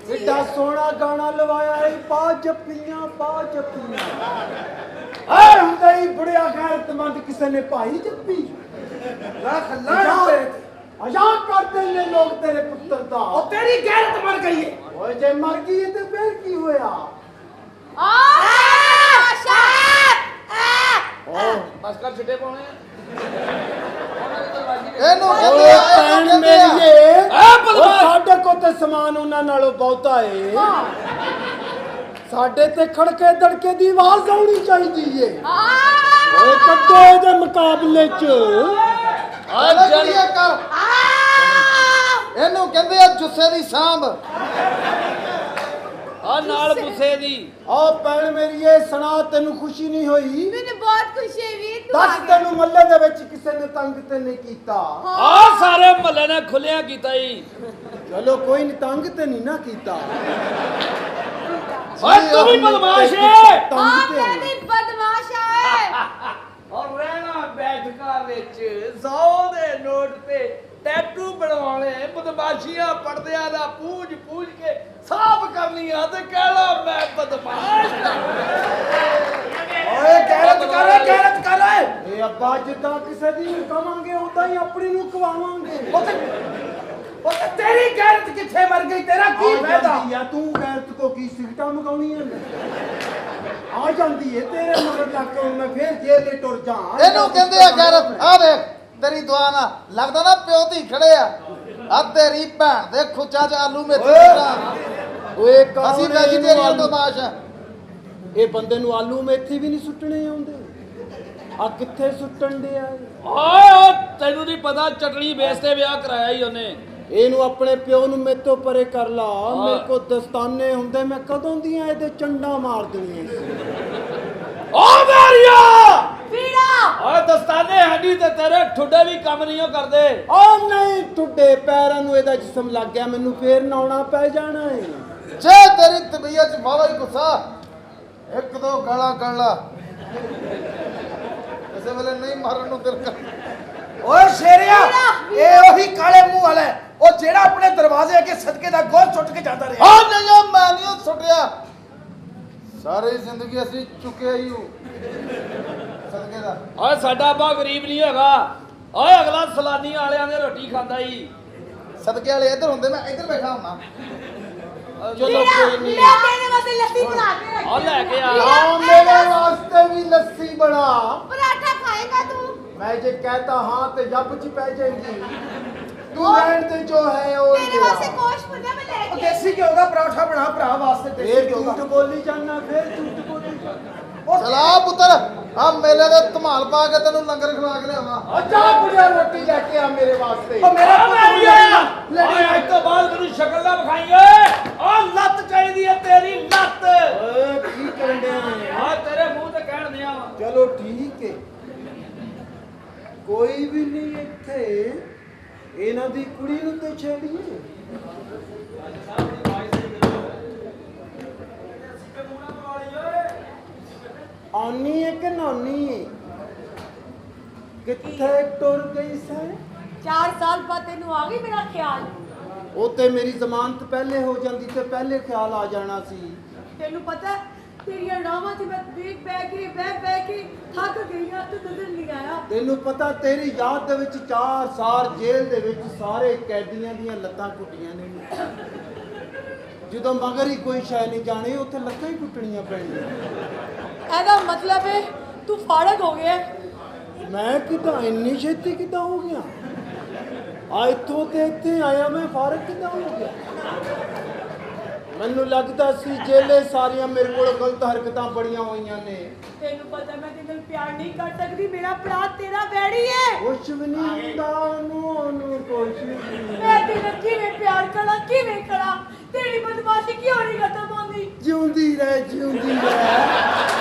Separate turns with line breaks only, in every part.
एडा सोहना गाना लवाया है पा जप्पियां हुंदा ही बड़िया गैरतमंद किसी ने पाई जप्पी मजाक करते ने लोग तेरे पुत्र दा
और तेरी गैरत मर गई है
ओए जे मर गई है ते फिर की होया
बस कर छिटे पाने
एनु कहंदे भैन मेरी ਸਾਡੇ ਕੋ ਤੇ ਸਮਾਨ ਉਹਨਾਂ ਨਾਲੋਂ ਬਹੁਤਾ ਏ ਸਾਡੇ ਤੇ ਖੜਕੇ ਧੜਕੇ ਦੀ ਆਵਾਜ਼ ਆਉਣੀ ਚਾਹੀਦੀ ਏ ਓਏ ਕੱਟੋ ਦੇ ਮੁਕਾਬਲੇ ਚ
ਇਹਨੂੰ ਕਹਿੰਦੇ ਆ ਜੁੱਸੇ ਦੀ ਸਾਂਭ
ਆ ਨਾਲ ਗੁੱਸੇ ਦੀ
ਆ ਭੈਣ ਮੇਰੀ ਇਹ ਸੁਣਾ ਤੈਨੂੰ ਖੁਸ਼ੀ ਨਹੀਂ ਹੋਈ
ਮੈਨੂੰ ਬਹੁਤ ਖੁਸ਼ੀ ਹੈ ਵੀਰ ਤੂੰ
ਦੱਸ ਤੈਨੂੰ ਮੱਲੇ ਦੇ ਵਿੱਚ ਕਿਸੇ ਨੇ ਤੰਗ ਤੇ ਨਹੀਂ ਕੀਤਾ
ਆ ਸਾਰੇ ਮਹੱਲੇ ਨੇ ਖੁੱਲਿਆ ਕੀਤਾ ਈ
ਚਲੋ ਕੋਈ ਨਹੀਂ ਤੰਗ ਤੇ ਨਹੀਂ ਨਾ ਕੀਤਾ
ਓਏ ਤੂੰ ਵੀ ਬਦਮਾਸ਼ ਹੈ
ਤੰਗ ਤੇ
ਮੈਂ ਵੀ ਬਦਮਾਸ਼ ਹੈ
ਔਰ ਰਹਿਣਾ ਬੈਠਕਾਂ ਵਿੱਚ 100 ਦੇ ਨੋਟ ਤੇ ਟੈਟੂ ਬਣਵਾਉਣੇ ਬਦਮਾਸ਼ੀਆਂ ਪੜਦਿਆਂ ਦਾ ਪੂਜ ਕੇ ਸਾਫ਼ ਕਰਨੀਆਂ ਤੇ ਕਹਿਣਾ ਮੈਂ ਬਦਮਾਸ਼
ਓਏ ਗੈਰਤ ਕਰ ਇਹ ਅੱਬਾ ਜਿੱਦਾਂ ਕਿਸੇ ਦੀ ਨੂੰ ਕਵਾਂਗੇ ਉਦਾਂ ਹੀ ਆਪਣੀ ਨੂੰ ਕਵਾਵਾਂਗੇ
ਉਹ ਤੇ ਤੇਰੀ ਗੈਰਤ ਕਿੱਥੇ ਮਰ ਗਈ ਤੇਰਾ ਕੀ ਫਾਇਦਾ
ਯਾ ਤੂੰ ਗੈਰਤ ਕੋ ਕੀ ਸਿਗਟਾਂ ਮਗਾਉਣੀਆਂ ਨੇ ਆ ਜਾਂਦੀ ਏ ਤੇਰੇ ਮਗਰ ਲੱਗ ਕੇ ਮੈਂ ਫੇਰ ਜੇਲ੍ਹ ਦੇ ਟੁਰ ਜਾ
ਇਹਨੂੰ ਕਹਿੰਦੇ ਆ ਗੈਰਤ ਆ ਦੇਖ ਤੇਰੀ ਦੁਆ ਨਾ ਲੱਗਦਾ ਨਾ ਪਿਓ ਧੀ ਖੜੇ ਆ ਤੇਰੀ ਭੈਣ ਦੇ ਖੁੱਚਾਂ 'ਚ ਆਲੂ ਮੇਥੀ
ਓਏ
ਅਸੀਂ ਵੈਜੀਟੇਰੀਅਨ ਬਦਮਾਸ਼ ਆ
ਇਹ ਬੰਦੇ ਨੂੰ ਆਲੂ ਮੇਥੀ ਵੀ ਨਹੀਂ ਸੁੱਟਣੇ ਆਉਂਦੇ ਆ ਕਿੱਥੇ ਸੁੱਟਣ ਦੇ ਆ
ਓਏ ਤੈਨੂੰ ਨਹੀਂ ਪਤਾ ਚਟਣੀ ਵੇਚ ਤੇ ਵਿਆਹ ਕਰਾਇਆ ਹੀ ਉਹਨੇ
ਇਹਨੂੰ ਆਪਣੇ ਪਿਓ ਨੂੰ ਮੇਤੋਂ ਪਰੇ ਕਰ ਲਾ ਮੇਰੇ ਕੋ ਦਸਤਾਨੇ ਹੁੰਦੇ ਮੈਂ ਕਦੋਂ ਦੀਆਂ ਇਹਦੇ ਚੰਡਾ ਮਾਰ ਦੇਣੀਆਂ ਸੀ
ਓ ਮੇਰੀਆ
ਵੀਰਾ
ਓਏ ਦਸਤਾਨੇ ਹੱਡੀ ਤੇ ਤੇਰੇ ਠੁੱਡੇ ਵੀ ਕੰਮ ਨਹੀਂ ਕਰਦੇ
ਓ ਨਹੀਂ ਟੁੱਡੇ ਪੈਰਾਂ ਨੂੰ ਇਹਦਾ ਜਿਸਮ ਲੱਗ ਗਿਆ ਮੈਨੂੰ ਫੇਰ ਨਾਉਣਾ ਪੈ ਜਾਣਾ ਏ
ਜੇ ਤੇਰੀ ਤਬੀਅਤ 'ਚ ਵਾਵਾ ਹੀ ਗੁੱਸਾ ਇੱਕ ਦੋ ਗਾਲਾਂ ਕੱਢ ਲਾ ਕਿਸੇ ਵੇਲੇ ਨਹੀਂ ਮਾਰਨ ਨੂੰ ਦਿਲ ਕਰ
ਓਏ ਸ਼ੇਰਿਆ ਇਹ ਉਹੀ ਕਾਲੇ ਮੂੰਹ ਵਾਲਾ ਉਹ ਜਿਹੜਾ ਆਪਣੇ ਦਰਵਾਜ਼ੇ ਅੱਗੇ ਸਦਕੇ ਦਾ ਗੋਲ ਛੁੱਟ ਕੇ ਜਾਂਦਾ ਰਿਹਾ
ਨਹੀਂ ਮੈਂ ਨਹੀਂ ਸੁੱਟਿਆ ਸਾਰੀ ਜ਼ਿੰਦਗੀ ਅਸੀਂ ਚੁੱਕਿਆ ਹੀ ਹੂੰ ਸਦਕੇ ਦਾ
ਓਏ ਸਾਡਾ ਅੱਬਾ ਗਰੀਬ ਨਹੀਂ ਹੈਗਾ ਓਏ ਅਗਲਾ ਸਲਾਨੀ ਵਾਲਿਆਂ ਦੇ ਰੋਟੀ ਖਾਂਦਾ ਹੀ
ਸਦਕੇ ਵਾਲੇ ਇੱਧਰ ਹੁੰਦੇ ਮੈਂ ਇੱਧਰ ਬੈਠਾ ਹੁੰਨਾ
ਚਲੋ ਕੋਈ ਨਹੀਂ
ਮੈਂ ਤੇਰੇ ਵਾਸਤੇ ਲੱਸੀ ਬਣਾ ਕੇ ਰੱਖੀ
ਆ ਲੈ ਕੇ ਆ
ਮੇਰੇ ਵਾਸਤੇ ਵੀ ਲੱਸੀ ਬਣਾ
ਪਰਾਠਾ ਖਾਏਗਾ ਤੂੰ
मैं जे कहता हाँ तो जब च पै जाएगी तू रहन दे जो है वो
तेरे वास्ते कोश बना मैं लेके
ਦੇਸੀ ਘਿਓ ਦਾ ਪਰੌਠਾ ਬਣਾ ਭਰਾ ਵਾਸਤੇ
फिर झूठ बोली जाना फिर झूठ बोली जाना
ਚਲਾ ਪੁੱਤਰ ਆ ਮੇਲੇ ਦੇ ਧਮਾਲ ਪਾ ਕੇ ਤੈਨੂੰ ਲੰਗਰ ਖਵਾ ਕੇ ਲਿਆਵਾਂ
अच्छा बुढ़िया रोटी लेके आ मेरे वास्ते
ਓ ਮੇਰਾ ਪੁੱਤ ਓਏ ਅੱਜ ਤੋਂ ਬਾਅਦ ਮੈਨੂੰ ਸ਼ਕਲ ਨਾ ਵਿਖਾਈ ਓਏ ਓ ਲੱਤ ਚਾਹੀਦੀ ਹੈ ਤੇਰੀ ਲੱਤ
ओए की करन दे
ਆ ਤੇਰੇ ਮੂੰਹ ਤੇ ਕਹਿਣ ਦਿਆਂ
चलो ठीक है कोई भी नहीं ਇੱਥੇ ਇਹਨਾਂ ਦੀ ਕੁੜੀ ਨੂੰ ਤੇ ਛੇੜੀਏ ਆਨੀ ਹੈ ਕਿ ਨਾਨੀ ਹੈ ਕਿੱਥੇ ਟੁਰ ਗਈ ਸੈ
4 ਸਾਲ ਬਾਅਦ ਤੈਨੂੰ ਆ ਗਈ ਮੇਰਾ ਖਿਆਲ
ਉਹ ਤੇ ਮੇਰੀ ਜ਼ਮਾਨਤ ਪਹਿਲੇ ਹੋ ਜਾਂਦੀ ਤੇ ਪਹਿਲੇ ਖਿਆਲ ਆ ਜਾਣਾ ਸੀ
ਤੈਨੂੰ ਪਤਾ ਤੇਰੀਆਂ ਨਾਵਾਂ ਤੇ ਮੈਂ ਬਹਿ ਕੇ ਥੱਕ ਗਈ ਆ ਤੂੰ ਨਜ਼ਰ ਨਹੀਂ ਆਇਆ
ਤੈਨੂੰ ਪਤਾ ਤੇਰੀ ਯਾਦ ਦੇ ਵਿੱਚ 4 ਸਾਲ ਜੇਲ੍ਹ ਦੇ ਵਿੱਚ ਸਾਰੇ ਕੈਦੀਆਂ ਦੀਆਂ ਲੱਤਾਂ ਕੁੱਟੀਆਂ ਨੇ ਜਦੋਂ ਮਗਰ ਹੀ ਕੋਈ ਸ਼ੈ ਨਹੀਂ ਜਾਣੇ ਉੱਥੇ ਲੱਤਾਂ ਹੀ ਕੁੱਟਣੀਆਂ ਪੈਣੀਆਂ
ਇਹਦਾ ਮਤਲਬ ਹੈ ਤੂੰ ਫਾੜਕ ਹੋ ਗਿਆ
ਮੈਂ ਕਿਦਾਂ ਇੰਨੀ ਛੇਤੀ ਕਿਦਾਂ ਹੋ ਗਿਆ ਆ ਇੱਥੋਂ ਤੇ ਇੱਥੇ ਆਇਆ ਮੈਂ ਫਾਰਗ ਕਿਦਾਂ ਹੋ ਗਿਆ ਮੈਨੂੰ ਲੱਗਦਾ ਸੀ ਜੇਲੇ ਸਾਰੀਆਂ ਮੇਰੇ ਕੋਲ ਗਲਤ ਹਰਕਤਾਂ ਬੜੀਆਂ ਹੋਈਆਂ ਨੇ
ਤੈਨੂੰ ਪਤਾ ਮੈਂ ਤੇਰੇ ਨਾਲ ਪਿਆਰ ਨਹੀਂ ਕਰ ਸਕਦੀ ਮੇਰਾ ਭਰਾ ਤੇਰਾ ਬੈੜੀ ਹੈ
ਕੁਛ ਵੀ ਨਹੀਂ ਹੁੰਦਾ ਉਹਨੂੰ ਕੁਛ ਵੀ ਨਹੀਂ
ਮੈਂ ਤੇਰੇ ਨਾਲ ਕਿਵੇਂ ਪਿਆਰ ਕਰਾਂ ਤੇਰੀ ਬਦਮਾਸ਼ੀ ਕਿਉਂ ਨਹੀਂ ਖਤਮ ਹੁੰਦੀ
ਜਿਉਂਦੀ ਰਹਿ
ਕੀ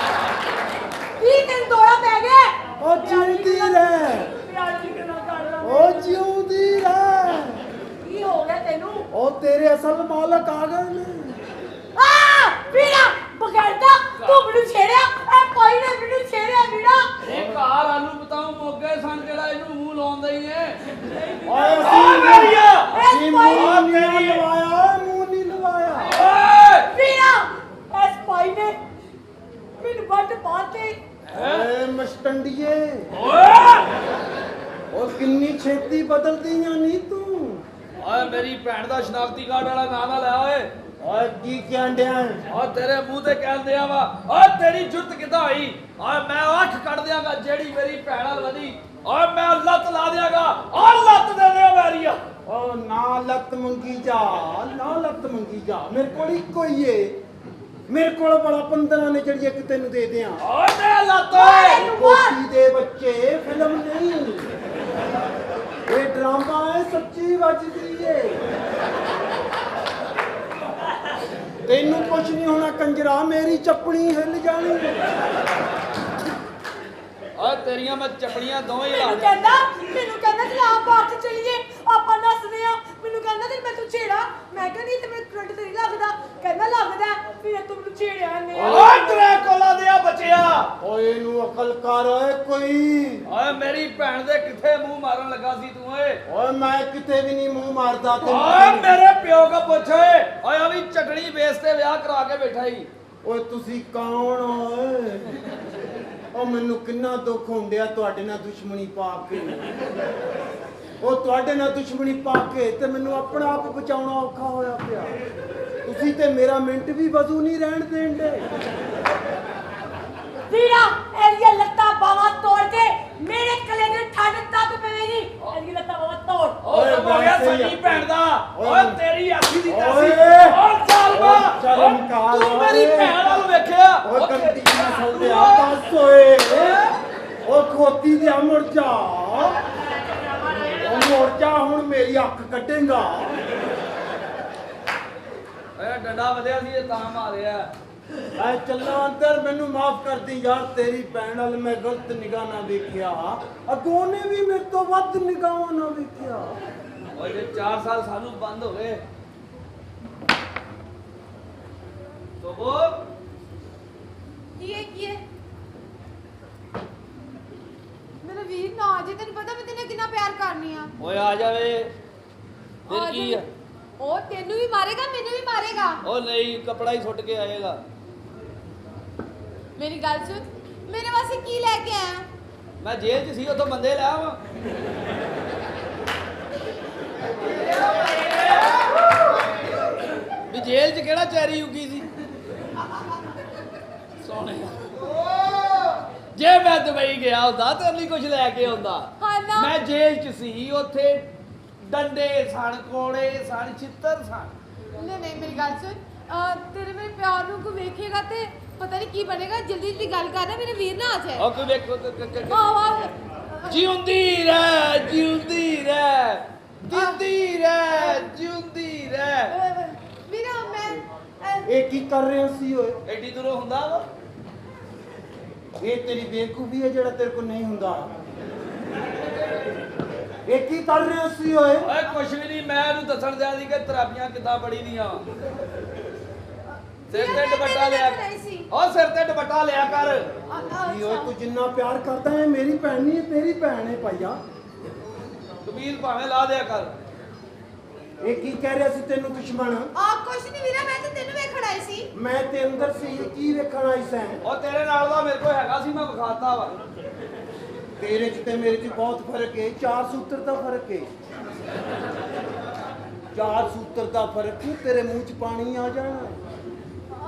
ਤੈਨੂੰ ਦੌੜਾ ਪੈ ਗਿਆ
ਉਹ ਜਿਉਂਦੀ ਰਹਿ
ਪਿਆਰ ਨਹੀਂ ਕਰਨਾ ਕਰ
ਉਹ ਜਿਉਂਦੀ ਰਹਿ
ਕੀ ਹੋ ਗਿਆ ਤੈਨੂੰ
ਉਹ ਤੇਰੇ ਅਸਲ ਮਾਲਕ ਆ ਗਏ ਨੇ
ਵੀਰਾ ਬਗੈਰਦਾ ਤੂੰ ਮੈਨੂੰ ਛੇੜਿਆ ਇਹ ਕੋਈ ਨੇ ਮੈਨੂੰ ਛੇੜਿਆ ਵੀਰਾ
ਇਹ ਘਰ ਆਲੂ ਬਤਾਉ ਮੋਗੇ ਸਨ ਜਿਹੜਾ ਇਹਨੂੰ ਮੂੰਹ ਲਾਉਂਦਾ ਹੀ ਏ
ਓਏ
ਮੇਰੀਆ
ਅਸੀਂ ਮੂੰਹ ਨਹੀਂ ਲਵਾਇਆ
ਓ
ਬਦਲਦੀਆਂ ਨਹੀਂ ਤੂੰ।
ਓਏ ਮੇਰੀ ਭੈਣ ਦਾ ਸ਼ਨਾਖਤੀ ਕਾਰਡ ਵਾਲਾ ਨਾਂ ਨਾ ਲੈ ਓਏ।
ਓਏ ਕੀ ਕਹਿੰਦਿਆਂ?
ਓ ਤੇਰੇ ਮੂੰਹ ਤੇ ਕਹਿੰਦੇ ਆ ਵਾ। ਓਏ ਤੇਰੀ ਜੁਰਤ ਕਿੱਦਾਂ ਹੋਈ? ਓਏ ਮੈਂ ਅੱਖ ਕੱਢ ਦਿਆਂਗਾ ਜਿਹੜੀ ਮੇਰੀ ਭੈਣ ਨਾਲ ਵਧੀ। ਓਏ ਮੈਂ ਲੱਤ ਲਾ ਦਿਆਂਗਾ। ਓ ਲੱਤ ਦੇ ਦਿਓ ਮੇਰੀਆ।
ਓ ਨਾ ਲੱਤ ਮੰਗੀ ਜਾ, ਨਾ ਲੱਤ ਮੰਗੀ ਜਾ। ਮੇਰੇ ਕੋਲ ਇੱਕੋ ਹੀ ਏ। ਮੇਰੇ ਕੋਲ ਬੜਾ 15 ਨੇ ਜਿਹੜੀ ਇੱਕ ਤੈਨੂੰ ਦੇ ਦਿਆਂ।
ਓਏ ਤੇ ਲੱਤ ਓਏ।
ਕੋਟੀ ਦੇ ਬੱਚੇ ਫਿਲਮ ਨਹੀਂ, ਇਹ ਡਰਾਮਾ ਹੈ, ਸੱਚੀ ਵੱਜਦੀ ਏ। ਤੈਨੂੰ ਕੁਛ ਨਹੀਂ ਹੋਣਾ ਕੰਜਰਾ, ਮੇਰੀ ਚੱਪਣੀ ਹਿੱਲ ਜਾਣੀ।
ਓਏ ਤੇਰੀਆਂ ਮੈਂ ਚੱਪੜੀਆਂ ਦੋਵੇਂ ਹੀ ਲਾ
ਮੈਨੂੰ ਕਹਿੰਦਾ ਚਲ ਆਪ ਬਾਹਰ ਚ ਚਲੀਏ, ਆਪਾਂ ਨੱਸਦੇ ਆ। ਮੈਨੂੰ ਕਹਿੰਦਾ ਤੇ ਮੈਂ ਤੂੰ ਛੇੜਾ। ਮੈਂ ਕਿਹਾ ਨਹੀਂ ਤੇ ਮੈਨੂੰ ਕਰੰਟ ਤੇ ਨਹੀਂ ਲੱਗਦਾ। ਕਹਿੰਦਾ ਲੱਗਦਾ। ਫਿਰ ਤੂੰ ਮੈਨੂੰ ਛੇੜਿਆ ਨੇ।
ਓਏ ਤੇਰੇ ਕੋਲਾ ਦੇ ਆ ਬਚਿਆ।
ਓਏ ਇਹਨੂੰ ਅਕਲ ਕਰ ਓਏ ਕੋਈ।
ਓਏ ਮੇਰੀ ਭੈਣ ਦੇ ਕਿੱਥੇ ਮੂੰਹ ਮਾਰਨ ਲੱਗਾ ਸੀ ਤੂੰ ਓਏ?
ਓਏ ਮੈਂ ਕਿਤੇ ਵੀ ਨਹੀਂ ਮੂੰਹ ਮਾਰਦਾ ਤੈਨੂੰ।
ਓਏ ਮੇਰੇ ਪਿਓ ਕੋ ਪੁੱਛ ਓਏ। ਓਏ ਆ ਵੀ ਚਟਣੀ ਵੇਸ ਤੇ ਵਿਆਹ ਕਰਾ ਕੇ ਬੈਠਾ ਹੀ।
ਓਏ ਤੁਸੀਂ ਕੌਣ ਓਏ? ਉਹ ਮੈਨੂੰ ਕਿੰਨਾ ਦੁੱਖ ਹੁੰਦਿਆ ਤੁਹਾਡੇ ਨਾਲ ਦੁਸ਼ਮਣੀ ਪਾ ਕੇ। ਉਹ ਤੁਹਾਡੇ ਨਾਲ ਦੁਸ਼ਮਣੀ ਪਾ ਕੇ ਤੇ ਮੈਨੂੰ ਆਪਣਾ ਆਪ ਬਚਾਉਣਾ ਔਖਾ ਹੋਇਆ ਪਿਆ। ਤੁਸੀਂ ਤੇ ਮੇਰਾ ਮਿੰਟ ਵੀ ਵਜ਼ੂ ਨਹੀਂ ਰਹਿਣ ਦੇਂਦੇ।
ਵੀਰਾ ਇਹਦੀਆਂ ਲੱਤਾਂ ਬਾਹਾਂ ਤੋੜ ਕੇ ਮੇਰੇ ਕਲੇ ਦੇ ਠੰਡ ਤੱਕ ਪਵੇਗੀ। ਇਹਦੀ ਲੱਤਾਂ ਬਾਹਾਂ ਤੋੜ।
ਓਏ ਹੋ ਗਿਆ ਸੱਜੀ ਭੈਣ ਦਾ। ਓਏ ਤੇਰੀ ਆਖੀ ਦੀ ਤਾਸੀ।
ਓਏ
ਓ ਚੱਲਵਾ
ਸ਼ਰਮ ਕਰ।
ਤੂੰ ਮੇਰੀ ਭੈਣ ਵੱਲ ਵੇਖਿਆ।
ਓਏ ਕੰਟੀ ਨਾ ਸੌਂਦਿਆ ਦੱਸ ਓਏ। ਓ ਖੋਤੀ ਦੇ ਮੁੜ ਜਾ। ਉਹ ਮੁੜ ਜਾ, ਹੁਣ ਮੇਰੀ ਅੱਖ ਕੱਢੇਗਾ।
ਓਏ ਡੰਡਾ ਵਧਿਆ ਸੀ ਇਹ ਤਾਂ ਮਾਰਿਆ।
ਐ ਚੱਲਾਂ ਅੰਦਰ, ਮੈਨੂੰ ਮਾਫ ਕਰ ਦੀ ਯਾਰ। ਤੇਰੀ ਭੈਣ ਨਾਲ ਮੈਂ ਗਲਤ ਨਿਗਾਹ ਨਾਲ ਵੇਖਿਆ। ਅੱਗੋਂ ਨੇ ਵੀ ਮੇਰੇ ਤੋਂ ਵੱਧ ਨਿਗਾਹਾਂ ਨਾਲ ਵੇਖਿਆ।
ਓਏ ਜੇ 4 ਸਾਲ ਸਾਨੂੰ ਬੰਦ ਹੋ ਗਏ ਤੋ ਉਹ
ਕੀ ਹੈ ਮੇਰਾ ਵੀਰ ਨਾ ਆ ਜੇ। ਤੈਨੂੰ ਪਤਾ ਮੈਂ ਤੈਨੂੰ ਕਿੰਨਾ ਪਿਆਰ ਕਰਨੀ ਆ।
ਓਏ ਆ ਜਾਵੇ ਫਿਰ ਕੀ ਆ?
ਉਹ ਤੈਨੂੰ ਵੀ ਮਾਰੇਗਾ ਮੈਨੂੰ ਵੀ ਮਾਰੇਗਾ।
ਉਹ ਨਹੀਂ ਕਪੜਾ ਹੀ ਸੁੱਟ ਕੇ ਆਏਗਾ।
ਮੇਰੀ ਗੱਲ ਸੁਣ, ਮੇਰੇ ਵਾਸਤੇ ਕੀ ਲੈ ਕੇ ਆਇਆ?
ਮੈਂ ਜੇਲ੍ਹ 'ਚ ਸੀ ਉੱਥੋਂ ਬੰਦੇ ਲੈ ਆਵਾਂ। ਵੀ ਜੇਲ੍ਹ 'ਚ ਕਿਹੜਾ ਚੈਰੀ ਉੱਗੀ ਸੀ ਸੋਹਣੇ। ਜੇ ਮੈਂ ਦੁਬਈ ਗਿਆ ਹੁੰਦਾ ਤੇਰੇ ਲਈ ਕੁਝ ਲੈ ਕੇ ਆਉਂਦਾ।
ਹਾਂ ਨਾ।
ਮੈਂ ਜੇਲ੍ਹ 'ਚ ਸੀ, ਉੱਥੇ ਡੰਡੇ ਸਣ, ਕੋਲੇ ਸਣ, ਛਿੱਤਰ ਸਣ।
ਨਹੀਂ ਮੇਰੀ ਗੱਲ ਸੁਣ, ਤੇਰੇ ਮੇਰੇ ਪਿਆਰ ਨੂੰ ਕੋਈ ਵੇਖੇਗਾ ਤੇ ਪਤਾ ਨਹੀਂ ਕੀ ਬਣੇਗਾ। ਜਲਦੀ ਜਲਦੀ ਗੱਲ ਕਰ, ਮੇਰੇ ਵੀਰ ਨਾ ਆ ਜਾਏ।
ਉਹ ਕੋਈ ਵੇਖੋ
ਆਹ
ਜਿਉਂਦੀ ਰਹਿ, ਜਿਉਂਦੀ ਰਹਿ, ਜਿਉਂਦੀ ਰਹਿ, ਜਿਉਂਦੀ ਰਹਿ।
ਵੀਰਾ ਮੈਂ
ਇਹ ਕੀ ਕਰ ਰਹੇ ਸੀ ਓਏ?
ਐਡੀ ਦੂਰੋਂ ਹੁੰਦਾ ਵਾ?
ਇਹ ਤੇਰੀ ਬੇਵਕੂਫੀ ਹੈ ਜਿਹੜਾ ਤੇਰੇ ਕੋਲ ਨਹੀਂ ਹੁੰਦਾ। ਇਹ ਕੀ ਕਰ ਰਹੇ ਸੀ ਓਏ?
ਓਏ ਕੁਛ ਵੀ ਨਹੀਂ, ਮੈਂ ਇਹਨੂੰ ਦੱਸਣ ਦਿਆ ਸੀ ਕਿ ਤਰਾਬੀਆਂ ਕਿੱਦਾਂ ਬੜੀ ਦੀਆਂ। ਸਿਰ ਤੇ ਦੁਪੱਟਾ ਲਿਆ। ਓ ਸਿਰ ਤੇ ਦੁਪੱਟਾ ਲਿਆ ਕਰ।
ਕੀ ਓਏ ਤੂੰ ਜਿੰਨਾ ਪਿਆਰ ਕਰਦਾ ਹੈ ਮੇਰੀ ਭੈਣ ਨਹੀਂ, ਤੇਰੀ ਭੈਣ ਹੈ ਭਾਈਆ।
ਕਬੀਲ ਭਾਵੇਂ ਲਾ ਦਿਆ ਕਰ।
ਇਹ ਕੀ ਕਹਿ ਰਿਹਾ ਸੀ ਤੈਨੂੰ ਦੁਸ਼ਮਣ?
ਕੁਛ ਨਹੀਂ ਵੀਰਾ, ਮੈਂ ਤਾਂ ਤੈਨੂੰ ਵੇਖਣ ਆਈ ਸੀ।
ਮੈਂ ਤੇ ਅੰਦਰ ਸੀ, ਇਹ ਕੀ ਵੇਖਣ ਆਈ ਸੈਂ?
ਉਹ ਤੇਰੇ ਨਾਲ ਦਾ ਮੇਰੇ ਕੋਲ ਹੈਗਾ ਸੀ, ਮੈਂ ਵਿਖਾਤਾ ਵਾ।
ਤੇਰੇ 'ਚ ਤੇ ਮੇਰੇ 'ਚ ਬਹੁਤ ਫਰਕ ਹੈ। 4 ਸੂਤਰ ਦਾ ਫਰਕ ਹੈ। 4 ਸੂਤਰ ਦਾ ਫਰਕ ਹੈ। ਤੇਰੇ ਮੂੰਹ 'ਚ ਪਾਣੀ ਆ ਜਾਣਾ।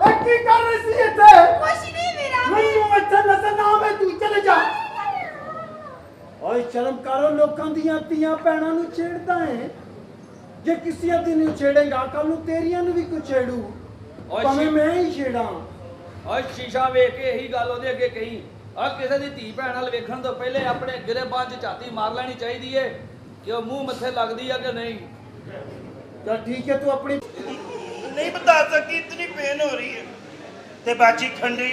ਇਹ ਕੀ ਕਰ ਰਹੀ ਸੀ ਇੱਥੇ?
ਕੁਛ ਨਹੀਂ ਵੀਰਾ।
ਮੈਨੂੰ ਇੱਥੇ ਨਜ਼ਰ ਨਾ ਆਵੇ, ਤੂੰ ਚਲੇ ਜਾ। ਓਏ ਸ਼ਰਮ ਕਰੋ, ਲੋਕਾਂ ਦੀਆਂ ਧੀਆਂ ਭੈਣਾਂ ਨੂੰ ਛੇੜਦਾ ਹੈ। ਜੇ ਕਿਸੇ ਦੀ ਨੂੰ ਛੇੜੇਗਾ ਕੱਲ ਨੂੰ ਤੇਰੀਆਂ ਨੂੰ ਵੀ ਕੋਈ ਛੇੜੂ, ਭਾਵੇਂ ਮੈਂ ਹੀ ਛੇੜਾਂ।
ਓਏ ਸ਼ੀਸ਼ਾ ਵੇਖ ਕੇ ਇਹੀ ਗੱਲ ਉਹਦੇ ਅੱਗੇ ਕਹੀ। ਆ ਕਿਸੇ ਦੀ ਧੀ ਭੈਣ ਨਾਲ ਵੇਖਣ ਤੋਂ ਪਹਿਲੇ ਆਪਣੇ ਗਿਰੇਬਾਨ 'ਚ ਝਾਤੀ ਮਾਰ ਲੈਣੀ ਚਾਹੀਦੀ ਏ ਕਿ ਉਹ ਮੂੰਹ ਮੱਥੇ ਲੱਗਦੀ ਆ ਕਿ ਨਹੀਂ।
चल ठीक है, तू अपनी
नहीं बता सकती, इतनी पेन हो रही है। ते बाची खंडी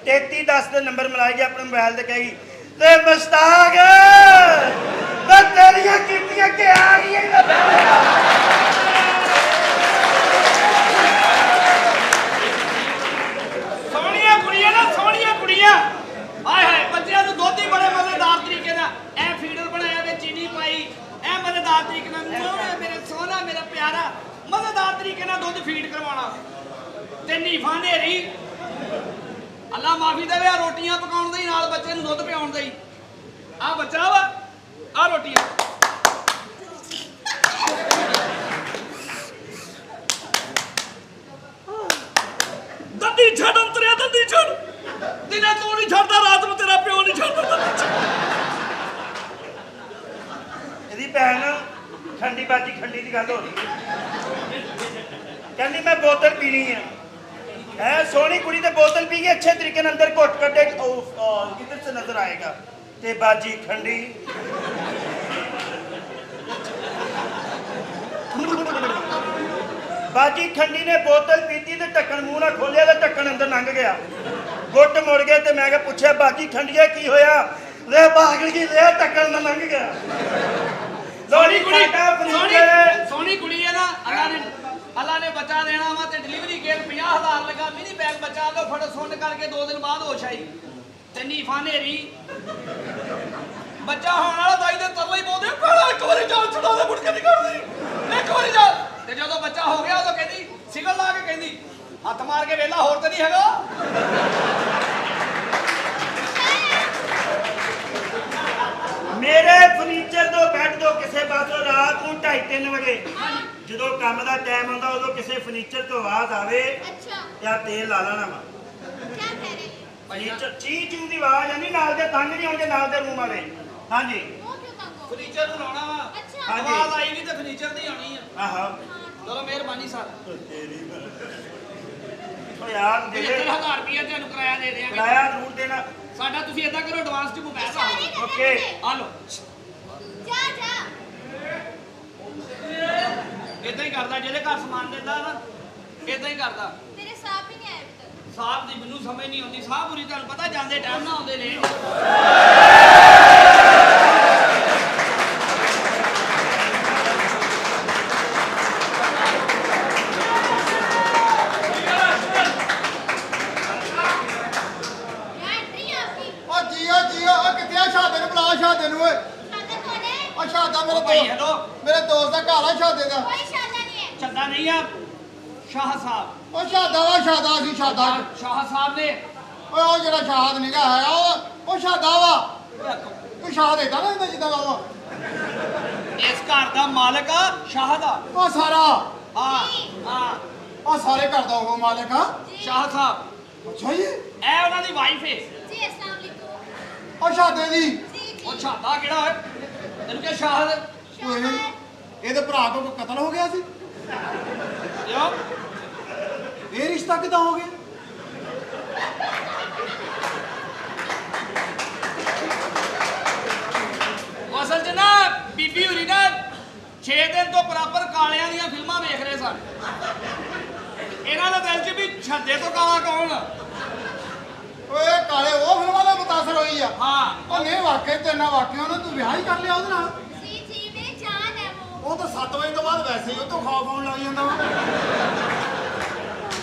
3310 का नंबर मिलाएगी अपने मोबाइल से, कहेगी ते मुश्ताक मैं तेरियां कीतियां के आ गई है।
ਸੋਹਣੀਆਂ ਕੁੜੀਆਂ ਨਾ, ਸੋਹਣੀਆਂ ਕੁੜੀਆਂ। ਹਾਏ ਹਾਏ, ਬੱਚਿਆਂ ਨੂੰ ਦੁੱਧ ਹੀ ਬੜੇ ਮਜ਼ੇਦਾਰ ਤਰੀਕੇ ਨਾਲ ਐ ਫੀਡਰ ਬਣਾਇਆ ਵਿੱਚ ਚੀਨੀ ਪਾਈ, ਐ ਮਜ਼ੇਦਾਰ ਤਰੀਕੇ ਨਾਲ ਮੇਰੇ ਸੋਹਣਾ ਮੇਰਾ ਪਿਆਰਾ ਮਜ਼ੇਦਾਰ ਤਰੀਕੇ ਨਾਲ ਦੁੱਧ ਫੀਡ ਕਰਵਾਉਣਾ ਤੇ ਨੀਫਾ ਨੇਰੀ। ਅੱਲਾ ਮਾਫੀ ਦੇਵੇ, ਰੋਟੀਆਂ ਪਕਾਉਣ ਦੇ ਨਾਲ ਬੱਚੇ ਨੂੰ ਦੁੱਧ ਪਿਆਉਣ ਦੇ। ਆ ਬੱਚਾ ਵਾ ਆ ਰੋਟੀਆਂ ਦੰਦੀ ਛੱਡ ਅੰਤਰਿਆ ਦੰਦੀ ਛੱਡ ਦਿਨੇ ਤੂੰ ਨਹੀਂ ਛੱਡਦਾ ਰਾਤ ਨੂੰ ਤੇਰਾ ਪਿਓ ਨਹੀਂ ਛੱਡਦਾ ਦੰਦੀ ਛੱਡ
ਇਹਦੀ ਭੈਣ ਖੰਡੀ ਬਾਜੀ ਖੰਡੀ ਦੀ ਗੱਲ ਹੋ ਰਹੀ ਹੈ ਕਹਿੰਦੀ ਮੈਂ ਬੋਤਲ ਪੀਣੀ ਆ ਹੈ ਸੋਹਣੀ ਕੁੜੀ ਤੇ ਬੋਤਲ ਪੀ ਕੇ ਅੱਛੇ ਤਰੀਕੇ ਨਾਲ ਅੰਦਰ ਘੁੱਟ ਕੱਢੇ ਕਿੱਧਰ ਸੇ ਨਜ਼ਰ ਆਏਗਾ ਤੇ ਬਾਜੀ ਖੰਡੀ ਬਾਜੀ ਖੰਡੀ ਨੇ ਬੋਤਲ ਪੀਤੀ ਤੇ ਢੱਕਣ ਮੂੰਹ ਨਾਲ ਖੋਲਿਆ ਤੇ ਢੱਕਣ ਅੰਦਰ ਲੰਘ ਗਿਆ ਗੁੱਟ ਮੁੜ ਗਏ ਤੇ ਮੈਂ ਕਿਹਾ ਪੁੱਛਿਆ ਬਾਜੀ ਖੰਡੀਏ ਕੀ ਹੋਇਆ ਰੇ ਪਾਗਲ ਕੀ ਲਿਆ ਢੱਕਣ ਅੰਦਰ ਲੰਘ ਗਿਆ
ਸੋਹਣੀ ਕੁੜੀ ਸੋਹਣੀ ਕੁੜੀ ਹੈ ਨਾ ਅੱਲਾ ਨੇ ਬੱਚਾ ਦੇਣਾ ਵਾ ਤੇ ਡਿਲੀਵਰੀ ਕੇਸ 50,000 ਲਗਾ ਮਿਨੀ ਬੈਗ ਬਚਾ ਲਓ ਫੜ ਸੁਣ ਕਰਕੇ 2 ਦਿਨ ਬਾਅਦ ਹੋਸ਼ ਆਈ ਤੇ ਨੀਫਾ ਨੇਰੀ ਬੱਚਾ ਹੋਣ ਵਾਲਾ ਦਾਈ ਦੇ ਤਰਲੇ ਹੀ ਪਾਉਂਦੇ ਪਹਿਲਾਂ ਇੱਕ ਵਾਰੀ ਜਾਨ ਛੁਡਾ ਦੇ ਮੁੜ ਕੇ ਨਹੀਂ ਕਰਦੀ ਇੱਕ ਵਾਰੀ ਜਾ ਤੇ ਜਦੋਂ ਬੱਚਾ ਹੋ ਗਿਆ ਉਦੋਂ ਕਹਿੰਦੀ ਸਿਗਲ ਲਾ ਕੇ ਕਹਿੰਦੀ ਹੱਥ ਮਾਰ ਕੇ ਵੇਲਾ ਹੋਰ ਤੇ ਨਹੀਂ ਹੈਗਾ
ਮੇਰੇ ਫਰਨੀਚਰ ਤੋਂ ਬੈੱਡ ਤੋਂ ਕਿਸੇ ਪਾਸੋਂ ਰਾਤ ਨੂੰ 2:30 ਵਜੇ ਜਦੋਂ ਕੰਮ ਦਾ ਟਾਈਮ ਆਉਂਦਾ ਉਦੋਂ ਕਿਸੇ ਫਰਨੀਚਰ ਤੋਂ ਆਵਾਜ਼ ਆਵੇ ਜਾਂ ਤੇਲ ਲਾ ਲੈਣਾ ਵਾ ਫਰਨੀਚਰ ਚੀ ਦੀ ਆਵਾਜ਼ ਆਣੀ ਨਾਲ ਦੇ ਤੰਗ ਨਹੀਂ ਆਉਂਦੇ ਨਾਲ ਦੇ ਰੂਮ ਵਾਲੇ ਹਾਂਜੀ
ਫਰਨੀਚਰ ਨੂੰ ਲਾਉਣਾ ਵਾ
ਹਾਂਜੀ।
ਆਵਾਜ਼ ਆਈ ਨਹੀਂ ਤੇ ਫਰਨੀਚਰ ਦੀ ਆਉਣੀ ਆ
ਆਹੋ
ਚਲੋ ਮਿਹਰਬਾਨੀ ਸਰ
ਓ ਯਾਰ ਜਿਹੜੇ
7,000 ਰੁਪਏ ਤੁਹਾਨੂੰ ਕਿਰਾਇਆ ਦੇ ਦਿਆਂਗੇ
ਕਿਰਾਇਆ ਜ਼ਰੂਰ ਦੇਣਾ
ਸਾਡਾ ਤੁਸੀਂ ਏਦਾਂ ਕਰੋ ਐਡਵਾਂਸ ਚ ਮੋਬਾਈਲ ਆ ਲਓ
ਓਕੇ
ਆ ਲਓ ਏਦਾਂ ਹੀ ਕਰਦਾ ਜਿਹਦੇ ਘਰ ਸਮਾਨ ਦਿੰਦਾ ਨਾ ਏਦਾਂ ਹੀ ਕਰਦਾ ਸਾਹਬ ਦੀ ਮੈਨੂੰ ਸਮਝ ਨਹੀਂ ਆਉਂਦੀ ਸਾਹਬ ਪੂਰੀ ਤੁਹਾਨੂੰ ਪਤਾ ਜਾਂਦੇ ਟਾਈਮ ਨਾ ਆਉਂਦੇ ਨੇ
ਓ ਜੀਓ ਓ ਕਿੱਥੇ ਆ ਸ਼ਾਦੇ ਨੂੰ ਬੁਲਾ ਸ਼ਾਦੇ ਨੂੰ ਓਏ ਓ ਸ਼ਾਦਾ ਮੇਰੇ
ਭਾਈ
ਦੋਸਤ
ਹੈਲੋ
ਮੇਰੇ ਦੋਸਤ ਦਾ ਘਰ ਆ ਸ਼ਾਦੇ ਦਾ
ਚੱਦਾ ਨਹੀਂ ਆ ਸ਼ਾਹ ਸਾਹਿਬ
ਓ ਸ਼ਾਦਾ ਵਾ ਸ਼ਾਦਾ ਸੀ ਸ਼ਾਦਾ
ਸ਼ਾਹ ਸਾਹਿਬ ਨੇ
ਓਏ ਉਹ ਜਿਹੜਾ ਸ਼ਾਦ ਨਿਗਾ ਹੈਗਾ ਉਹ ਸ਼ਾਦਾ ਵਾ ਤੂੰ ਸ਼ਾਦ ਏਦਾਂ ਨਾ ਜਿੱਦਾਂ ਦਾ
ਇਸ ਘਰ ਦਾ ਮਾਲਕ ਆ ਸ਼ਾਹ ਦਾ
ਉਹ ਸਾਰਾ
ਹਾਂ
ਉਹ ਸਾਰੇ ਘਰ ਦਾ ਉਹ ਮਾਲਕ ਆ
ਸ਼ਾਹ ਸਾਹਿਬ
ਅੱਛਾ ਜੀ
ਇਹ ਉਹਨਾਂ ਦੀ ਵਾਈਫ ਹੈ
ਉਹ ਸ਼ਾਦੇ ਦੀ
ਉਹ ਛਾਤਾ ਕਿਹੜਾ ਹੈ ਤੈਨੂੰ ਕਿਹਾ ਸ਼ਾਹਦ
ਓਏ ਇਹਦੇ ਭਰਾ ਕੋ ਕਤਲ ਹੋ ਗਿਆ ਸੀ
ਕਿਉਂ
ਇਹ ਰਿਸ਼ਤਾ ਕਿਦਾਂ ਹੋ ਗਿਆ
ਅਸਲ 'ਚ ਨਾ ਬੀਬੀ ਹੁਰੀ ਨਾ 6 ਦਿਨ ਤੋਂ ਬਰਾਬਰ ਕਾਲਿਆਂ ਦੀਆਂ ਫਿਲਮਾਂ ਵੇਖ ਰਹੇ ਸਨ ਇਹਨਾਂ ਦਾ ਦਿਲ 'ਚ ਵੀ ਛੱਡੇ ਤੋਂ ਕਾਲਾ ਕੌਣ
ਓਏ ਕਾਲੇ ਉਹ ਫਿਲਮਾਂ ਦਾ ਮੁਤਾਸਰ ਹੋਈ ਆ
ਹਾਂ
ਉਹ ਨਹੀਂ ਵਾਕਿਆ ਤੇ ਨਾ ਵਾਕਿਆ ਉਹਨੇ ਤੂੰ ਵਿਆਹ ਹੀ ਕਰ ਲਿਆ ਉਹਦੇ ਨਾਲ ਉਹ ਤਾਂ 7 ਵਜੇ ਤੋਂ ਬਾਅਦ ਵੈਸੇ ਹੀ ਉਹ ਤੋਂ ਖੌਫ ਆਉਣ ਲੱਗ ਜਾਂਦਾ ਵਾ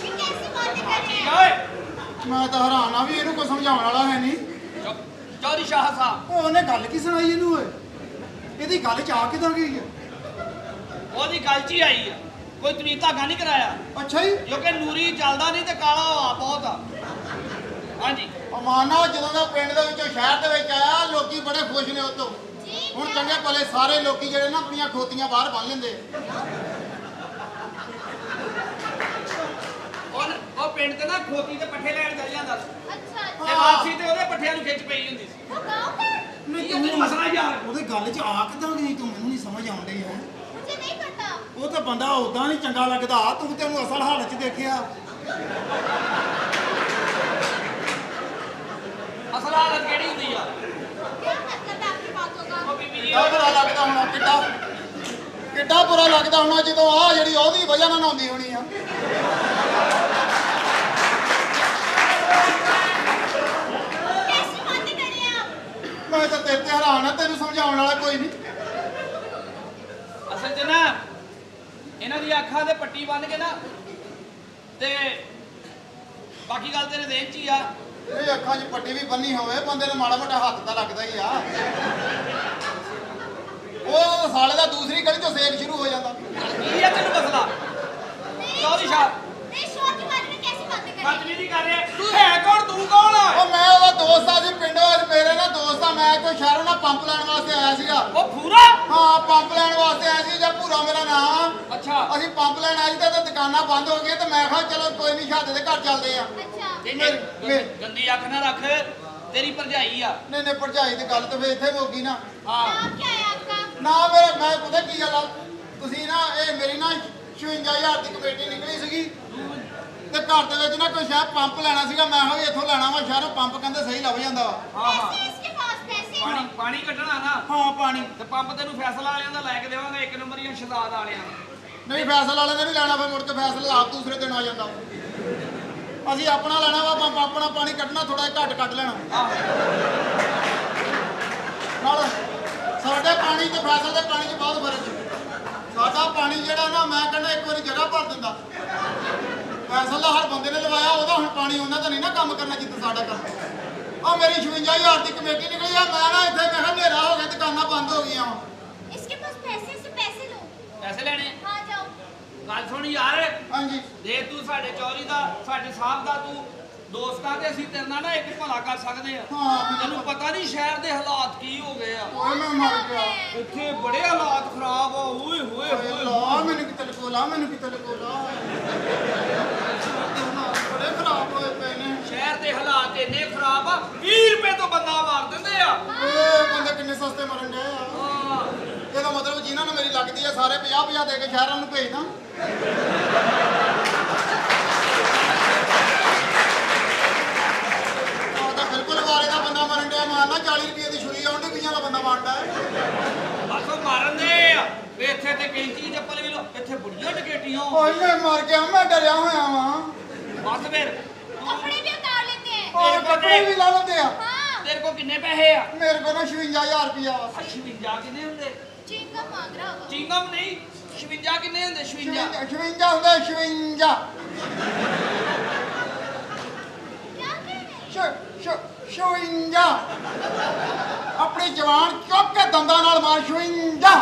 ਠੀਕ ਆ ਓਏ
ਮੈਂ ਤਾਂ ਹੈਰਾਨ ਆ ਵੀ ਇਹਨੂੰ ਕੋਈ ਸਮਝਾਉਣ ਵਾਲਾ ਹੈ ਨਹੀਂ
ਚੌਧਰੀ ਸ਼ਾਹ ਸਾਹਿਬ
ਉਹ ਉਹਨੇ ਗੱਲ ਕੀ ਸੁਣਾਈ ਇਹਨੂੰ ਓਏ ਇਹਦੀ ਗੱਲ ਚ ਆ ਕਿਦਾਂ ਗਈ ਹੈ
ਉਹਦੀ ਗੱਲ 'ਚ ਹੀ ਆਈ ਆ ਕੋਈ ਤਵੀਤ ਧਾਗਾ ਨਹੀਂ ਕਰਾਇਆ
ਅੱਛਾ ਜੀ
ਕਿਉਂਕਿ ਨੂਰੀ ਚੱਲਦਾ ਨਹੀਂ ਤੇ ਕਾਲਾ ਹਵਾ ਬਹੁਤ ਆ ਹਾਂਜੀ
ਅਮਾਨਾ ਜਦੋਂ ਦਾ ਪਿੰਡ ਦੇ ਵਿੱਚੋਂ ਸ਼ਹਿਰ ਦੇ ਵਿੱਚ ਆਇਆ ਲੋਕੀ ਬੜੇ ਖੁਸ਼ ਨੇ ਉਹ ਤੋਂ ਹੁਣ ਚੰਗੇ ਭਲੇ ਸਾਰੇ ਲੋਕੀ ਜਿਹੜੇ ਨਾ ਆਪਣੀਆਂ ਖੋਤੀਆਂ ਬਾਹਰ ਬੰਨ ਲੈਂਦੇ
ਉਹ ਪਿੰਡ ਤੇ ਨਾ ਖੋਤੀ ਤੇ ਪੱਠੇ ਲੈਣ ਚੱਲ ਜਾਂਦਾ ਸੀ ਤੇ ਵਾਪਸੀ ਤੇ ਉਹਦੇ ਪੱਠਿਆਂ ਨੂੰ ਖਿੱਚ ਪਈ ਹੁੰਦੀ ਸੀ
ਨਹੀਂ
ਤੈਨੂੰ ਮਸਲਾ ਯਾਰ
ਉਹਦੇ ਗੱਲ ਚ ਆ ਕਿਦਾਂ ਗਈ ਤੂੰ ਮੈਨੂੰ ਨਹੀਂ ਸਮਝ ਆਉਣ ਡਈ ਹੈ ਉਹ ਤਾਂ ਬੰਦਾ ਉਦਾਂ ਨਹੀਂ ਚੰਗਾ ਲੱਗਦਾ ਤੂੰ ਤੇ ਉਹਨੂੰ ਅਸਲ ਹਾਲਤ ਚ ਦੇਖਿਆ
ਅਸਲ ਹਾਲਤ ਕਿਹੜੀ ਹੁੰਦੀ ਆ ਉਹ ਬੀਬੀ ਜੀ
ਕਿੱਡਾ ਬੁਰਾ ਲੱਗਦਾ ਹੋਣਾ ਕਿੱਡਾ ਬੁਰਾ ਲੱਗਦਾ ਹੋਣਾ ਜਦੋਂ ਆ ਜਿਹੜੀ ਉਹਦੀ ਵਜ੍ਹਾ ਨਾਲ ਆਉਂਦੀ ਹੋਣੀ ਆ ਮੈਂ ਤਾਂ ਤੇਰੇ ਤੇ ਹੈਰਾਨ ਆ ਤੈਨੂੰ ਸਮਝਾਉਣ ਵਾਲਾ ਕੋਈ ਨਹੀਂ
ਅਸਲ 'ਚ ਨਾ ਇਹਨਾਂ ਦੀ ਅੱਖਾਂ ਤੇ ਪੱਟੀ ਬੰਨ ਕੇ ਨਾ ਤੇ ਬਾਕੀ ਗੱਲ ਤੇਰੇ ਦੇਹ 'ਚ ਹੀ ਆ
ਇਹ ਅੱਖਾਂ 'ਚ ਪੱਟੀ ਵੀ ਬੰਨੀ ਹੋਵੇ ਬੰਦੇ ਨੂੰ ਮਾੜਾ ਮੋਟਾ ਹੱਥ ਤਾਂ ਲੱਗਦਾ ਹੀ ਆ ਉਹ ਸਾਲੇ ਦਾ ਦੂਸਰੀ ਗਲੀ ਤੋਂ ਸੇਕ ਸ਼ੁਰੂ ਹੋ ਜਾਂਦਾ
ਕੀ ਆ ਤੈਨੂੰ ਮਸਲਾ ਚੌਧਰੀ ਸਾਹਿਬ ਬਦਤਮੀਜ਼ੀ ਕਰ ਰਿਹਾ ਤੂੰ ਹੈ ਕੌਣ ਤੂੰ ਕੌਣ ਆ
ਉਹ ਮੈਂ ਉਹਦਾ ਦੋਸਤ ਆ ਜੀ ਪਿੰਡੋਂ ਮੇਰੇ ਨਾਲ ਦੋਸਤ ਆ ਮੈਂ ਕੋਈ ਸ਼ਹਿਰੋਂ ਨਾ ਪੰਪ ਭੁੱਗਾ ਮੇਰਾ ਨਾਮ।
ਅੱਛਾ
ਅਸੀਂ ਪੰਪ ਲੈਣ ਆਏ ਤੇ ਦੁਕਾਨਾਂ ਬੰਦ ਹੋ ਗਈਆਂ ਤੇ ਮੈਂ ਕਿਹਾ ਚਲੋ ਕੋਈ ਨਹੀਂ ਸ਼ਾਦੇ ਦੇ ਘਰ ਚੱਲਦੇ ਆ।
ਗੰਦੀ ਅੱਖ ਨਾ ਰੱਖ, ਤੇਰੀ ਭਰਜਾਈ ਆ।
ਨਹੀਂ ਭਰਜਾਈ ਦੀ ਗੱਲ ਤੇ ਫੇਰ ਇੱਥੇ ਮੁੱਕ ਗਈ ਨਾ।
ਹਾਂ
ਨਾ ਮੈਂ ਪਤਾ ਕੀ ਗੱਲ ਆ, ਤੁਸੀਂ ਨਾ ਇਹ ਮੇਰੀ ਨਾ 56000 ਦੀ ਕਮੇਟੀ ਨਿਕਲੀ ਸੀਗੀ ਤੇ ਘਰ ਦੇ ਵਿੱਚ ਨਾ ਕੋਈ ਸ਼ਾਇਦ ਪੰਪ ਲੈਣਾ ਸੀਗਾ। ਮੈਂ ਕਿਹਾ ਵੀ ਇੱਥੋਂ ਲੈਣਾ ਵਾ, ਸ਼ਹਿਰੋਂ ਪੰਪ ਕਹਿੰਦੇ ਸਹੀ ਲੱਭ ਜਾਂਦਾ ਵਾ।
ਹਾਂ ਪਾਣੀ ਕੱਢਣਾ ਨਾ।
ਹਾਂ ਪਾਣੀ
ਤੇ ਪੰਪ ਤੈਨੂੰ ਫੈਸਲਾ ਵਾਲਿਆਂ ਦਾ ਲੈ ਕੇ ਦੇਵਾਂਗੇ, ਇੱਕ ਨੰਬਰ ਹੀ ਸ਼ਦਾਦ ਵਾਲਿਆਂ ਦਾ।
ਨਹੀਂ ਫੈਸਲਾ ਵਾਲੇ ਨੇ ਵੀ ਲੈਣਾ, ਫਿਰ ਮੁੜ ਕੇ ਫੈਸਲਾ ਆਪ ਦੂਸਰੇ ਦਿਨ ਆ ਜਾਂਦਾ। ਅਸੀਂ ਆਪਣਾ ਲੈਣਾ ਵਾ ਪੰਪ, ਆਪਣਾ ਪਾਣੀ ਕੱਢਣਾ, ਥੋੜਾ ਘੱਟ ਕੱਢ ਲੈਣਾ। ਨਾਲ ਸਾਡੇ ਪਾਣੀ ਤੇ ਫੈਸਲੇ ਦੇ ਪਾਣੀ 'ਚ ਬਹੁਤ ਫਰਕ ਹੈ। ਸਾਡਾ ਪਾਣੀ ਜਿਹੜਾ ਨਾ ਮੈਂ ਕਹਿੰਦਾ ਇੱਕ ਵਾਰੀ ਜਗ੍ਹਾ ਭਰ ਦਿੰਦਾ। ਫੈਸਲਾ ਹਰ ਬੰਦੇ ਨੇ ਲਵਾਇਆ, ਉਹਦਾ ਹੁਣ ਪਾਣੀ ਉਹਨਾਂ ਦਾ ਨਹੀਂ ਨਾ ਕੰਮ ਕਰਨਾ ਜਿੱਥੇ ਸਾਡਾ ਕਰਦਾ। ਆ ਮੇਰੀ 56000 ਦੀ ਕਮੇਟੀ ਨਿਕਲੀ ਆ। ਮੈਂ ਨਾ ਇੱਥੇ ਮੈਂ ਕਿਹਾ ਹਨੇਰਾ ਹੋ ਗਿਆ, ਦੁਕਾਨਾਂ ਬੰਦ ਹੋ ਗਈਆਂ।
ਪੈਸੇ ਲੈਣੇ?
हाँ जाओ।
ਗੱਲ ਸੁਣ ਯਾਰ,
ਹਾਂਜੀ
ਦੇ ਤੂੰ ਸਾਡੇ ਚੌਧਰੀ ਦਾ, ਸਾਡੇ ਸਾਹਿਬ ਦਾ ਤੂੰ ਦੋਸਤਾਂ ਤੇ ਅਸੀਂ ਤੇਰੇ ਨਾਲ ਨਾ ਇੱਕ ਭਲਾ ਕਰ ਸਕਦੇ ਆ।
ਹਾਂ
ਤੈਨੂੰ ਪਤਾ ਨਹੀਂ ਸ਼ਹਿਰ ਦੇ ਹਾਲਾਤ ਕੀ ਹੋ ਗਏ ਆ।
ਓਏ ਮੈਂ ਮਰ ਗਿਆ।
ਇੱਥੇ ਬੜੇ ਹਾਲਾਤ ਖਰਾਬ ਆ। ਓਏ ਹੋਏ ਹੋਏ
ਲਾ ਮੈਨੂੰ ਕਿਤੇ ਲਕੋਲਾ, ਮੈਨੂੰ ਕਿਤੇ ਲਕੋਲਾ। ਬੜੇ ਖਰਾਬ ਹੋਏ ਪਏ ਨੇ।
ਸ਼ਹਿਰ ਦੇ ਹਾਲਾਤ ਇੰਨੇ ਖਰਾਬ ਆ, 20 ਰੁਪਏ ਤੋਂ ਬੰਦਾ ਮਾਰ ਦਿੰਦੇ ਆ।
ਓਏ ਬੰਦੇ ਕਿੰਨੇ ਸਸਤੇ ਮਰਨ ਗਏ ਆ।
ਹਾਂ
ਇਹਦਾ ਮਤਲਬ ਜਿਨ੍ਹਾਂ ਨੂੰ ਮੇਰੀ ਲੱਗਦੀ ਆ ਸਾਰੇ 50 ਦੇ ਕੇ ਸ਼ਹਿਰਾਂ ਨੂੰ ਭੇਜਦਾ। ਆਹ ਤਾਂ ਬਿਲਕੁਲ ਵਾਰੇ ਦਾ ਬੰਦਾ ਮਰਨ ਡਿਆ। ਮਾਰਨਾ 40 ਰੁਪਏ ਦੀ ਛੁਰੀ ਆਉਂਦੀ, ਕੁਈਆਂ ਦਾ ਬੰਦਾ ਮਾਰਦਾ ਹੈ।
ਬਸ ਉਹ ਮਾਰਨ ਦੇ ਆ। ਵੀ ਇੱਥੇ ਤੇ ਕੈਂਚੀ ਚੱਪਲ ਵੀ ਲੋ, ਇੱਥੇ ਬੁੜੀਆਂ ਟਕੇਟੀਆਂ।
ਓਏ ਮੈਂ ਮਰ ਗਿਆ, ਮੈਂ ਡਰਿਆ ਹੋਇਆ ਵਾਂ।
ਬਸ ਫਿਰ
कपड़े भी उतार लेते हैं।
ਓਏ ਕੱਪੜੇ ਵੀ ਲਾ ਲੈਂਦੇ ਆ।
हाँ।
ਤੇਰੇ ਕੋਲ ਕਿੰਨੇ ਪੈਸੇ ਆ?
ਮੇਰੇ ਕੋਲ ਨਾ 56000 ਰੁਪਇਆ ਵਾ।
56 ਕਿੰਨੇ ਹੁੰਦੇ?
चिंगम मांग रहा होगा।
ਚਿੰਗਮ ਨਹੀਂ, 56 ਕਿੰਨੇ ਹੁੰਦੇ? 56
56 ਹੁੰਦਾ 56।
क्या कह रहे हैं?
56 ਆਪਣੀ ਜਵਾਨ ਚੁੱਕ ਕੇ ਦੰਦਾਂ ਨਾਲ ਮਾਰ। 56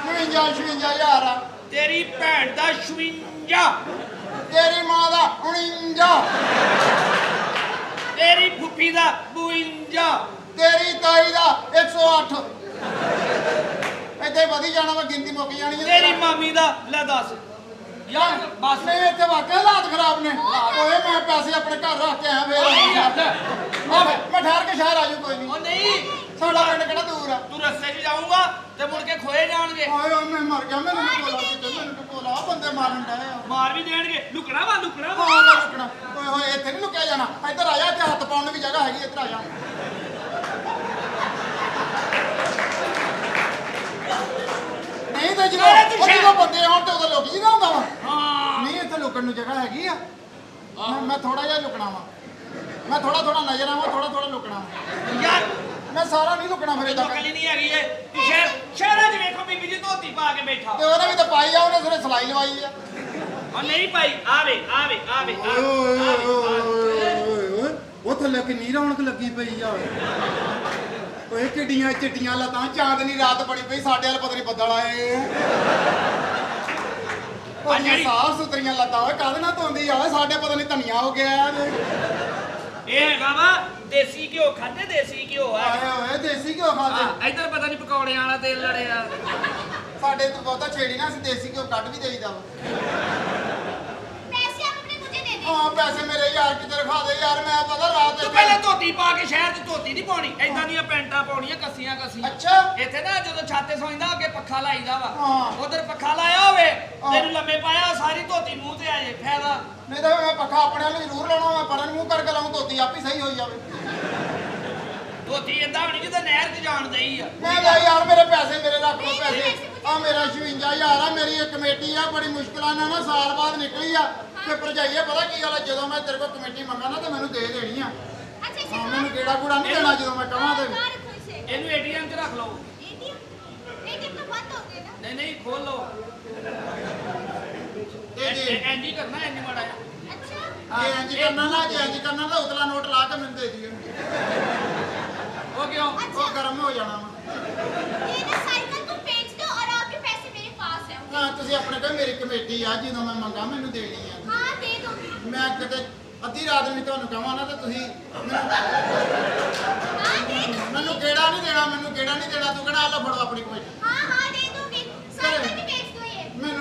56000 ਆ।
ਤੇਰੀ ਭੈਣ ਦਾ 56,
ਤੇਰੀ ਮਾਂ ਦਾ 49,
ਤੇਰੀ ਫੁੱਫੀ ਦਾ 52,
ਤੇਰੀ ਤਾਈ ਦਾ 108। ਇੱਥੇ ਵਧੀ ਜਾਣਾ ਵਾ, ਗਿਣਤੀ ਮੁੱਕ ਜਾਣੀ ਹੈ।
ਤੇਰੀ ਮਾਮੀ ਦਾ ਲੈ 10। ਯਾਰ ਬਸ
ਨਹੀਂ ਇੱਥੇ ਵਾਕਿਆ ਹਾਲਾਤ ਖਰਾਬ ਨੇ। ਓਏ ਮੈਂ ਪੈਸੇ ਆਪਣੇ ਘਰ ਰੱਖ ਕੇ ਆਇਆ ਫੇਰ। ਮੈਂ ਠਹਿਰ ਕੇ ਸ਼ਹਿਰ ਆ ਜੂ ਕੋਈ ਨਹੀਂ।
ਉਹ ਨਹੀਂ,
ਸਾਡਾ ਪਿੰਡ ਕਿਹੜਾ ਦੂਰ ਆ।
ਤੂੰ ਰਸਤੇ 'ਚ ਜਾਊਂਗਾ ਤੇ ਮੁੜ ਕੇ ਖੋਏ ਜਾਣਗੇ।
ਓਏ ਓਏ ਮੈਂ ਮਰ ਗਿਆ। ਮੈਨੂੰ ਕੋਲਾ ਕਿਤੇ, ਮੈਨੂੰ ਕੋਲਾ ਬੰਦੇ ਮਾਰਨ ਡਏ ਆ।
ਮਾਰ ਵੀ ਦੇਣਗੇ। ਲੁਕਣਾ ਵਾ, ਲੁਕਣਾ ਵਾ।
ਹਾਂ ਮੈਂ ਰੁਕਣਾ। ਓਏ ਹੋਏ ਇੱਥੇ ਨਹੀਂ ਲੁਕਿਆ ਜਾਣਾ। ਇੱਧਰ ਆ ਜਾ, ਇੱਥੇ ਹੱਥ ਪਾਉਣ ਨੂੰ ਵੀ ਜਗ੍ਹਾ ਹੈਗੀ। ਇੱਧਰ ਆ ਜਾ। ਨਹੀਂ ਤੇ ਜਦੋਂ ਬੰਦੇ ਆਉਣ ਤੇ ਉਦੋਂ ਲੁਕ ਜੀਦਾ ਹੁੰਦਾ ਵਾ।
ਹਾਂ
ਨਹੀਂ ਇੱਥੇ ਲੁਕਣ ਨੂੰ ਜਗ੍ਹਾ ਹੈਗੀ ਆ। ਮੈਂ ਥੋੜਾ ਜਿਹਾ ਲੁਕਣਾ ਵਾ। ਮੈਂ ਥੋੜਾ ਨਜ਼ਰ ਆਵਾਂ, ਥੋੜਾ ਲੁਕਣਾ ਵਾ।
ਯਾਰ
ਮੈਂ ਸਾਰਾ ਨਹੀਂ ਲੁਕਣਾ ਫਿਰ
ਤੈਨੂੰ
ਇੱਦਾਂ।
ਕੱਲੀ ਨਹੀਂ ਹੈਗੀ ਏ। ਤੂੰ ਸ਼ਹਿਰਾਂ 'ਚ ਵੇਖੋ ਬੀਬੀ ਜੀ ਧੋਤੀ ਪਾ ਕੇ ਬੈਠਾ।
ਤੇ ਉਹਨੇ ਵੀ ਤਾਂ ਪਾਈ ਆ, ਉਹਨੇ ਸਿਰੇ ਸਲਾਈ ਲਵਾਈ ਆ।
ਉਹ ਨਹੀਂ ਭਾਈ, ਆਵੇ।
ਉਹ ਥੱਲੇ ਕਿੰਨੀ ਰੌਣਕ ਲੱਗੀ ਪਈ ਆ। ਓਏ ਕਿੱਡੀਆਂ ਚਿੱਟੀਆਂ ਲੱਤਾਂ, ਚਾਂਦਨੀ ਰਾਤ ਬਣੀ ਪਈ। ਸਾਡੇ ਵਾਲ ਪਤਾ ਨਹੀਂ ਬੱਦਲ ਆਏ। ਉਹ
ਜਿਹੜੀ-
ਸਾਫ ਸੁਥਰੀਆਂ ਲੱਤਾਂ। ਓਏ ਕਾਹਦੇ ਨਾਲ ਧੋਂਦੀ ਆ? ਸਾਡੇ ਪਤਾ ਨਹੀਂ ਧਨੀਆ ਹੋ ਗਿਆ।
ਇਹ ਹੈਗਾ ਵਾ ਦੇਸੀ ਘਿਓ। ਖਾਦੇ ਦੇਸੀ ਘਿਓ ਆ।
ਆਏ ਓਏ ਦੇਸੀ ਘਿਓ ਖਾਦੇ।
ਇੱਧਰ ਪਤਾ ਨਹੀਂ ਪਕੌੜਿਆਂ ਵਾਲਾ ਤੇਲ ਲੜਿਆ।
ਸਾਡੇ ਤੋਂ ਬਹੁਤਾ ਛੇੜੀ ਨਾ, ਅਸੀਂ ਦੇਸੀ ਘਿਓ ਕੱਢ ਵੀ ਦੇਈਦਾ ਵਾ।
पैसे आप अपने मुझे दे दें।
ਹਾਂ ਪੈਸੇ ਮੇਰੇ ਯਾਰ ਕਿਤੇ ਰਖਾ ਦੇ ਯਾਰ। ਮੈਂ ਪਤਾ ਰਾਤ
ਤੂੰ ਪਹਿਲਾਂ ਧੋਤੀ ਪਾ ਕੇ ਸ਼ਹਿਰ 'ਚ ਧੋਤੀ ਨਹੀਂ ਪਾਉਣੀ। ਏਦਾਂ ਦੀਆਂ ਪੈਂਟਾਂ ਪਾਉਣੀਆਂ ਕੱਸੀਆਂ।
ਅੱਛਾ
ਇੱਥੇ ਨਾ ਜਦੋਂ ਛਾਤੇ ਸੌਂਦਾ ਅੱਗੇ ਪੱਖਾ ਲਾਈਦਾ ਵਾ।
ਹਾਂ।
ਉਧਰ ਪੱਖਾ ਲਾਇਆ ਹੋਵੇ, ਤੈਨੂੰ ਲੰਮੇ ਪਾਇਆ, ਸਾਰੀ ਧੋਤੀ ਮੂੰਹ ਤੇ ਆ ਜੇ। ਫਾਇਦਾ
ਨਹੀਂ ਤਾਂ ਮੈਂ ਪੱਖਾ ਆਪਣੇ ਵੱਲ ਜ਼ਰੂਰ ਲਾਉਣਾ। ਮੈਂ ਪਰਾਂ ਨੂੰ ਮੂੰਹ ਕਰਕੇ ਲਾਉਂ, ਧੋਤੀ ਆਪੇ ਸਹੀ ਹੋਈ ਜਾਵੇ।
ਧੋਤੀ ਏਦਾਂ ਹੋਣੀ ਜਿੱਦਾਂ ਨਹਿਰ 'ਚ ਜਾਣ ਦਈ ਆ।
ਮੈਂ ਕਿਹਾ ਯਾਰ ਮੇਰੇ ਪੈਸੇ ਮੇਰੇ ਰੱਖ ਲਓ ਪੈਸੇ। ਆ ਮੇਰਾ 56000 ਆ। ਮੇਰੀ ਇੱਕ ਕਮੇਟੀ ਆ, ਬੜੀ ਮੁਸ਼ਕਲਾਂ ਨਾਲ ਨਾ ਸਾਲ ਬਾਅਦ ਨਿਕਲੀ ਆ। ਤੇ ਭਰਜਾਈਏ ਪਤਾ ਕੀ ਗੱਲ ਆ, ਜਦੋਂ ਮੈਂ ਤੇਰੇ ਕੋਲ ਕਮੇਟੀ ਮੰਗਾ ਨਾ ਤੇ ਮੈਨੂੰ ਦੇ ਦੇਣੀ ਆ।
अच्छा इसे
ਹਾਂ ਮੈਨੂੰ ਕਿਹੜਾ ਕੂੜਾ ਨਹੀਂ ਦੇਣਾ ਜਦੋਂ ਮੈਂ ਕਹਾਂ ਤੇ।
कहाँ रखो इसे?
ਇਹਨੂੰ ATM 'ਚ ਰੱਖ ਲਓ।
ATM तो बंद हो गए ना।
ਨਹੀਂ ਖੋਲ ਲਓ। ਇੰਜ ਹੀ ਕਰਨਾ, ਇੰਜ ਮਾੜਾ ਜਿਹਾ।
अच्छा।
ਜੇ ਇੰਜ ਕਰਨਾ ਨਾ, ਜੇ ਇੰਜ ਕਰਨਾ ਤਾਂ ਉਤਲਾ ਨੋਟ ਲਾ ਕੇ ਮੈਨੂੰ ਦੇ ਦਿਓ।
ਉਹ ਕਿਉਂ?
ਉਹ ਗਰਮ ਹੋ ਜਾਣਾ ਵਾ।
ये ना साइकिल को बेच दो और आपके पैसे मेरे पास है।
ਹਾਂ ਤੁਸੀਂ ਆਪਣੇ ਕੋਲ ਮੇਰੀ ਕਮੇਟੀ ਆ, ਜਦੋਂ ਮੈਂ ਮੰਗਾ ਮੈਨੂੰ ਦੇਣੀ ਆ।
हाँ दे दूंगी।
ਮੈਂ ਕਿਤੇ ਅੱਧੀ ਰਾਤ ਨੂੰ ਤੁਹਾਨੂੰ ਕਹਾਂ ਨਾ ਤੇ ਤੁਸੀਂ
हाँ दे दूंगी।
ਮੈਨੂੰ ਕਿਹੜਾ ਨਹੀਂ ਦੇਣਾ ਮੈਨੂੰ ਕਿਹੜਾ ਨਹੀਂ ਦੇਣਾ ਤੂੰ ਕਹਿਣਾ ਆ ਲੈ ਫੜੋ ਆਪਣੀ ਕਮੇਟੀ
हाँ